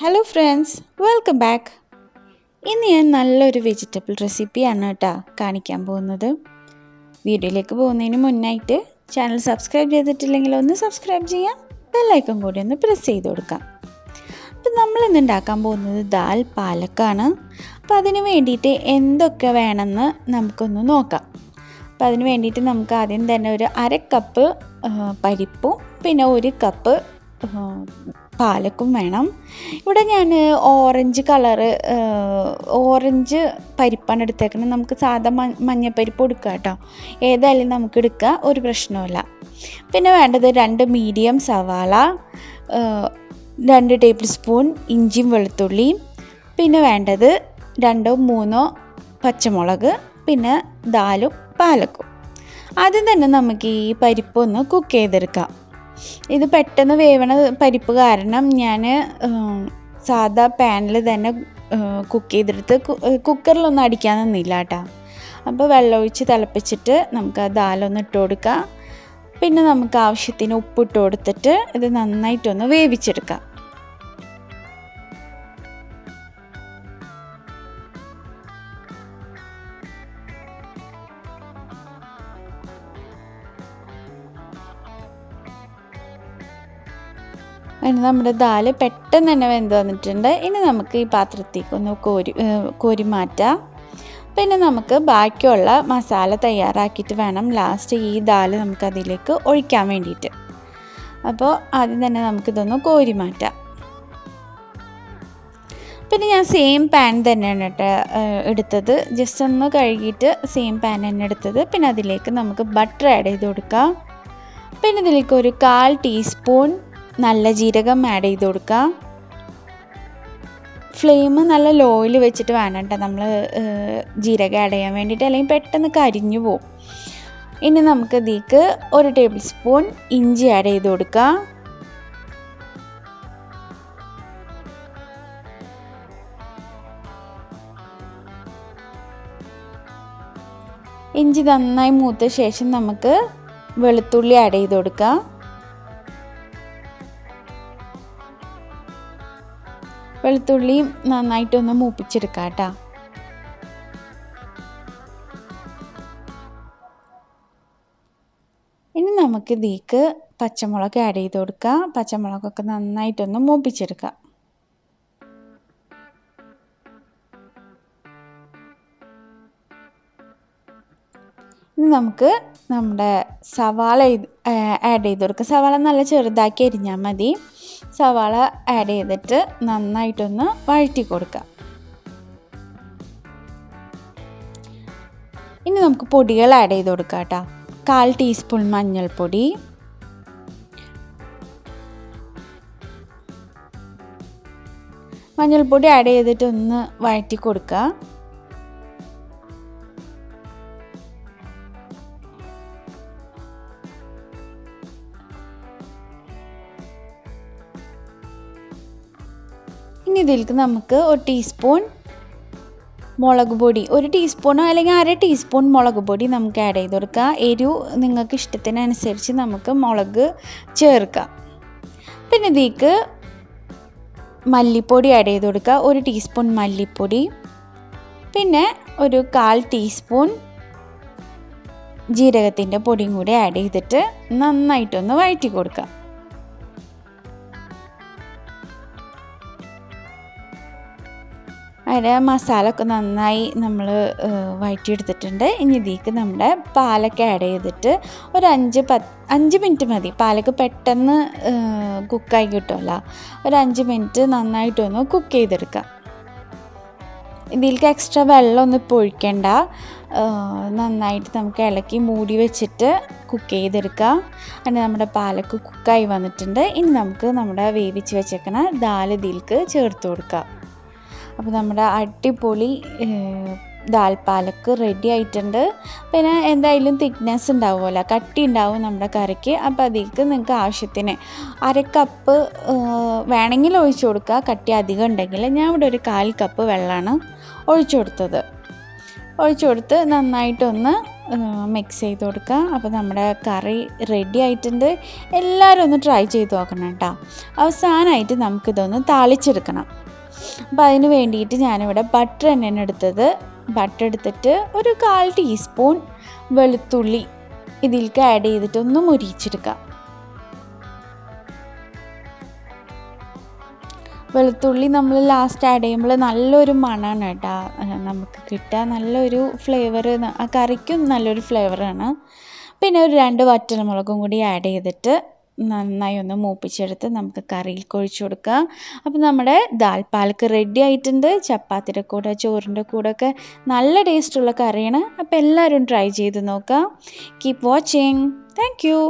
Hello friends, welcome back. ഇന്ന് ഞാൻ നല്ലൊരു വെജിറ്റബിൾ റെസിപ്പിയാണ് കേട്ടോ കാണിക്കാൻ പോകുന്നത്. വീഡിയോയിലേക്ക് പോകുന്നതിന് മുന്നായിട്ട് ചാനൽ സബ്സ്ക്രൈബ് ചെയ്തിട്ടില്ലെങ്കിൽ ഒന്ന് സബ്സ്ക്രൈബ് ചെയ്യാം, ബെല്ലൈക്കൺ കൂടി ഒന്ന് പ്രസ് ചെയ്ത് കൊടുക്കാം. അപ്പം നമ്മളിന്ന് ഉണ്ടാക്കാൻ പോകുന്നത് ദാൽ പാലക്കാണ്. അപ്പോൾ അതിന് വേണ്ടിയിട്ട് എന്തൊക്കെ വേണമെന്ന് നമുക്കൊന്ന് നോക്കാം. അപ്പോൾ അതിന് വേണ്ടിയിട്ട് നമുക്ക് ആദ്യം തന്നെ ഒരു 1/2 കപ്പ് പരിപ്പും പിന്നെ 1 കപ്പ് പാലക്കും വേണം. ഇവിടെ ഞാൻ ഓറഞ്ച് പരിപ്പാണ് എടുത്തേക്കുന്നത്. നമുക്ക് സാധാ മഞ്ഞപ്പരിപ്പ് എടുക്കാം കേട്ടോ, ഏതായാലും നമുക്ക് എടുക്കുക, ഒരു പ്രശ്നവുമില്ല. പിന്നെ വേണ്ടത് 2 മീഡിയം സവാള, 2 ടേബിൾ സ്പൂൺ ഇഞ്ചിയും വെളുത്തുള്ളിയും, പിന്നെ വേണ്ടത് 2-3 പച്ചമുളക്, പിന്നെ ദാലും പാലക്കും. ആദ്യം തന്നെ നമുക്ക് ഈ പരിപ്പൊന്ന് കുക്ക് ചെയ്തെടുക്കാം. ഇത് പെട്ടെന്ന് വേവണ പരിപ്പ് കാരണം ഞാൻ സാധാ പാനിൽ തന്നെ കുക്ക് ചെയ്തെടുത്ത് കുക്കറിലൊന്നും അടിക്കാൻ നിന്നില്ല കേട്ടോ. അപ്പോൾ വെള്ളമൊഴിച്ച് തിളപ്പിച്ചിട്ട് നമുക്ക് ആ ദാലൊന്ന് ഇട്ട് കൊടുക്കാം. പിന്നെ നമുക്ക് ആവശ്യത്തിന് ഉപ്പിട്ട് കൊടുത്തിട്ട് ഇത് നന്നായിട്ടൊന്ന് വേവിച്ചെടുക്കാം. അതിന് നമ്മുടെ ദാല് പെട്ടെന്ന് തന്നെ വെന്ത് വന്നിട്ടുണ്ട്. ഇനി നമുക്ക് ഈ പാത്രത്തേക്ക് ഒന്ന് കോരി മാറ്റാം. പിന്നെ നമുക്ക് ബാക്കിയുള്ള മസാല തയ്യാറാക്കിയിട്ട് വേണം ലാസ്റ്റ് ഈ ദാല് നമുക്കതിലേക്ക് ഒഴിക്കാൻ വേണ്ടിയിട്ട്. അപ്പോൾ ആദ്യം തന്നെ നമുക്കിതൊന്ന് കോരി മാറ്റാം. പിന്നെ ഞാൻ സെയിം പാൻ തന്നെയാണ് കേട്ടോ എടുത്തത്. ജസ്റ്റ് ഒന്ന് കഴുകിയിട്ട് സെയിം പാൻ തന്നെ എടുത്തത്. പിന്നെ അതിലേക്ക് നമുക്ക് ബട്ടർ ആഡ് ചെയ്ത് കൊടുക്കാം. പിന്നെ ഇതിലേക്ക് ഒരു 1/4 ടീസ്പൂൺ നല്ല ജീരകം ആഡ് ചെയ്ത് കൊടുക്കാം. ഫ്ലെയിം നല്ല ലോയിൽ വെച്ചിട്ട് വേണം കേട്ടോ നമ്മൾ ജീരകം ആഡ് ചെയ്യാൻ വേണ്ടിയിട്ട്, അല്ലെങ്കിൽ പെട്ടെന്ന് കരിഞ്ഞു പോകും. ഇനി നമുക്ക് ഇതിലേക്ക് 1 ടേബിൾ സ്പൂൺ ഇഞ്ചി ആഡ് ചെയ്ത് കൊടുക്കാം. ഇഞ്ചി നന്നായി മൂത്ത ശേഷം നമുക്ക് വെളുത്തുള്ളി ആഡ് ചെയ്ത് കൊടുക്കാം. വെളുത്തുള്ളിയും നന്നായിട്ടൊന്ന് മൂപ്പിച്ചെടുക്കാം കേട്ടോ. ഇനി നമുക്ക് ഇതിലേക്ക് പച്ചമുളക് ആഡ് ചെയ്ത് കൊടുക്കാം. പച്ചമുളകൊക്കെ നന്നായിട്ടൊന്ന് മൂപ്പിച്ചെടുക്കാം. ഇനി നമുക്ക് നമ്മുടെ സവാള ആഡ് ചെയ്ത് കൊടുക്കാം. സവാള നല്ല ചെറുതാക്കി അരിഞ്ഞാൽ മതി. സവാള ആഡ് ചെയ്തിട്ട് നന്നായിട്ടൊന്ന് വഴറ്റി കൊടുക്കാം. ഇനി നമുക്ക് പൊടികൾ ആഡ് ചെയ്ത് കൊടുക്കാം കേട്ടോ. 1/4 ടീസ്പൂൺ മഞ്ഞൾപ്പൊടി, ആഡ് ചെയ്തിട്ട് ഒന്ന് വഴറ്റി കൊടുക്കുക. ഇനി ഇതിലേക്ക് നമുക്ക് 1 ടീസ്പൂൺ മുളക് പൊടി, 1 ടീസ്പൂണോ അല്ലെങ്കിൽ 1/2 ടീസ്പൂൺ മുളക് പൊടി നമുക്ക് ആഡ് ചെയ്ത് കൊടുക്കുക. എരിവ് നിങ്ങൾക്ക് ഇഷ്ടത്തിനനുസരിച്ച് നമുക്ക് മുളക് ചേർക്കാം. പിന്നെ ഇതിലേക്ക് മല്ലിപ്പൊടി ആഡ് ചെയ്ത് കൊടുക്കുക, 1 ടീസ്പൂൺ മല്ലിപ്പൊടി, പിന്നെ ഒരു 1/4 ടീസ്പൂൺ ജീരകത്തിൻ്റെ പൊടിയും കൂടി ആഡ് ചെയ്തിട്ട് നന്നായിട്ടൊന്ന് വഴറ്റി കൊടുക്കുക. അതിൻ്റെ മസാല ഒക്കെ നന്നായി നമ്മൾ വഴറ്റിയെടുത്തിട്ടുണ്ട്. ഇനി ഇതിലേക്ക് നമ്മുടെ പാലൊക്കെ ആഡ് ചെയ്തിട്ട് ഒരു 5 മിനിറ്റ് മതി. പാലൊക്കെ പെട്ടെന്ന് കുക്കായി കിട്ടുമല്ലോ. ഒരു 5 മിനിറ്റ് നന്നായിട്ടൊന്ന് കുക്ക് ചെയ്തെടുക്കാം. ഇതിലേക്ക് എക്സ്ട്രാ വെള്ളമൊന്നും ഇപ്പോൾ ഒഴിക്കേണ്ട. നന്നായിട്ട് നമുക്ക് ഇളക്കി മൂടി വെച്ചിട്ട് കുക്ക് ചെയ്തെടുക്കാം. അങ്ങനെ നമ്മുടെ പാലക്ക് കുക്കായി വന്നിട്ടുണ്ട്. ഇനി നമുക്ക് നമ്മുടെ വേവിച്ച് വെച്ചേക്കണ ദാൽ ഇതിലേക്ക് ചേർത്ത് കൊടുക്കാം. അപ്പോൾ നമ്മുടെ അടിപൊളി ദാൽ പാലക്ക് റെഡി ആയിട്ടുണ്ട്. പിന്നെ എന്തായാലും തിക്നെസ് ഉണ്ടാവുമല്ലോ, കട്ടി ഉണ്ടാവും നമ്മുടെ കറിക്ക്. അപ്പോൾ അതിലേക്ക് നിങ്ങൾക്ക് ആവശ്യത്തിന് 1/2 കപ്പ് വേണമെങ്കിൽ ഒഴിച്ചു കൊടുക്കുക. കട്ടി അധികം ഉണ്ടെങ്കിൽ ഞാൻ ഇവിടെ ഒരു 1/4 കപ്പ് വെള്ളമാണ് ഒഴിച്ചു കൊടുത്തത്. ഒഴിച്ചു കൊടുത്ത് നന്നായിട്ടൊന്ന് മിക്സ് ചെയ്ത് കൊടുക്കുക. അപ്പോൾ നമ്മുടെ കറി റെഡി ആയിട്ടുണ്ട്. എല്ലാവരും ഒന്ന് ട്രൈ ചെയ്ത് നോക്കണം കേട്ടോ. അവസാനമായിട്ട് നമുക്കിതൊന്ന് താളിച്ചെടുക്കണം. അപ്പോൾ അതിന് വേണ്ടിയിട്ട് ഞാനിവിടെ ബട്ടർ തന്നെയാണ് എടുത്തത്. ബട്ടർ എടുത്തിട്ട് ഒരു 1/4 ടീസ്പൂൺ വെളുത്തുള്ളി ഇതിലേക്ക് ആഡ് ചെയ്തിട്ട് ഒന്ന് മുരിച്ചെടുക്കാം. വെളുത്തുള്ളി നമ്മൾ ലാസ്റ്റ് ആഡ് ചെയ്യുമ്പോൾ നല്ലൊരു മണമാണ് കേട്ടോ നമുക്ക് കിട്ടുക. നല്ലൊരു ഫ്ലേവർ, ആ കറിക്കും നല്ലൊരു ഫ്ലേവറാണ്. പിന്നെ ഒരു 2 വറ്റൽമുളകും കൂടി ആഡ് ചെയ്തിട്ട് നന്നായി ഒന്ന് മൂപ്പിച്ചെടുത്ത് നമുക്ക് കറിയിൽ ഒഴിച്ച് കൊടുക്കാം. അപ്പോൾ നമ്മുടെ ദാൽ പാലക്ക് റെഡി ആയിട്ടുണ്ട്. ചപ്പാത്തിയുടെ കൂടെ ചോറിൻ്റെ കൂടെ ഒക്കെ നല്ല ടേസ്റ്റുള്ള കറിയാണ്. അപ്പോൾ എല്ലാവരും ട്രൈ ചെയ്ത് നോക്കാം. Keep watching. Thank you.